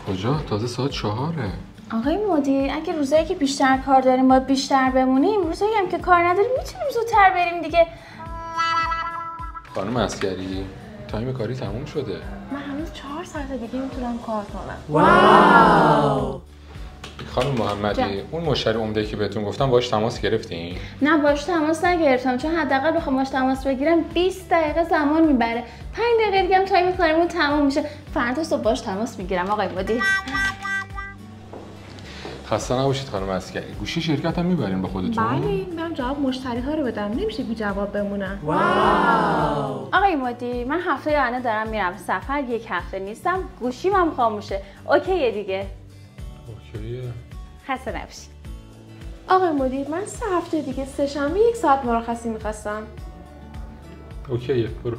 کجا؟ تازه ساعت 4. آقای مدیر اگه روزایی که بیشتر کار داریم باید بیشتر بمونیم، روزایی هم که کار نداریم میتونیم زودتر بریم دیگه. خانم عسکری تایم کاری تموم شده. من هنوز 4 ساعت دیگه میتونم کار کنم. واو. خانم محمدی اون مشتری عمده‌ای که بهتون گفتم باهاش تماس گرفتین؟ نه باهاش تماس نگرفتم، چون حداقل بخوام باهاش تماس بگیرم 20 دقیقه زمان میبره. 5 دقیقه دیگه هم تایم کارمون تموم میشه. فردا صبح باهاش تماس میگیرم آقای مدیر. خسته نباشید خانم عسکری. گوشی شرکت هم میبرین با خودتون؟ بله، من جواب مشتری ها رو بدم، نمیشه بی جواب بمونم. واو. آقای مدیر من هفته آینده دارم میرم سفر، 1 هفته نیستم، گوشیم هم خاموشه. اوکیه دیگه؟ اوکیه. خسته نباشید. آقای مدیر من 3 هفته دیگه سه‌شنبه 1 ساعت مرخصی میخواستم. اوکیه برو.